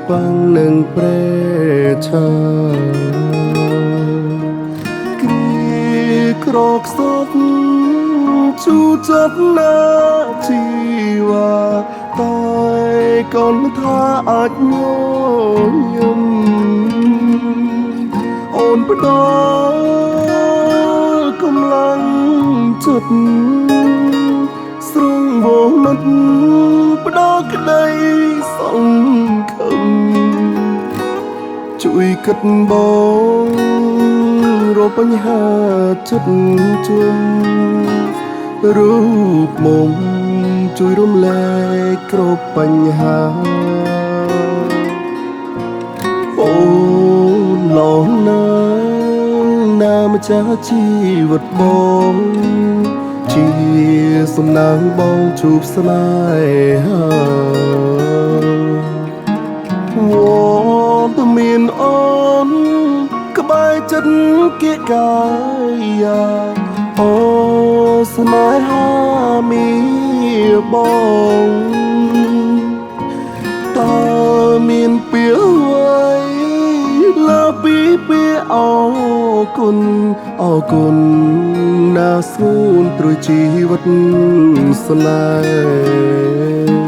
ប៉ាំងនឹងព្រែឆាគ្រាក្រខ្សត់ជូចត់ណាជីវ៉ាតែកូនថាអាចញញឹមអូនផ្ដល់កម្លាំងចិត្តស្រងវងមិត្តផ្ដល់ក្តីសង្ឃឹមជួយគិតបងរកបញ្ហាចិត្តជុំរូបមុំជួយរំលែកគ្រប់បញ្ហាអូនឡងណាម្ចាស់ជីវិតបងជាសំណាងបងជួបស្នេហាវត្តមានអូនក្បែរចិត្តគៀកកាយអូស្នេហាមានបងតើមានពាក្យអ្វីលើពីពាក្យអរគុណណាស្រួនត្រួយជីវិតស្នេហ៍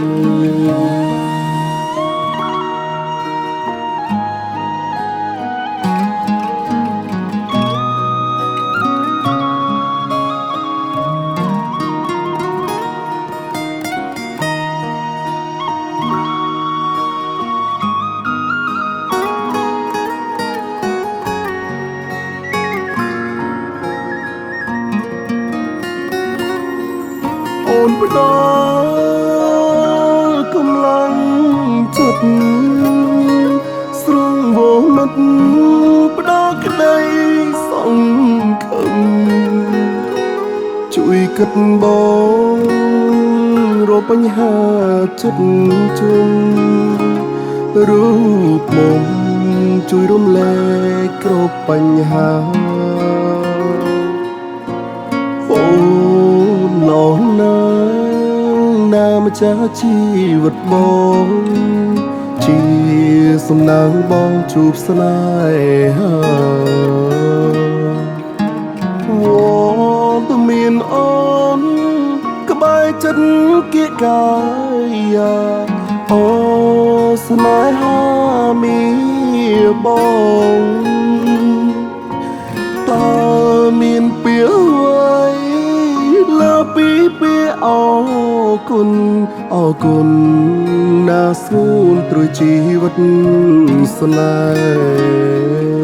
អូនផ្ដល់កម្លាំងចិត្តស្រងវងមិត្តផ្ដល់ក្តីសង្ឃឹមជួយគិតបងរកបញ្ហាចិត្តជុំរូបមុំជួយរំលែកគ្រប់បញ្ហាអូនឡងណាម្ចាស់ជីវិតបងជាសំណាងបងជួបស្នេហាវត្តមានអូនក្បែរចិត្តគៀកកាយអូស្នេហាមានបងតើមានពាក្យអ្វីលើពីពាក្យអរគុណណាស្រួនត្រួយជីវិតស្នេហ៍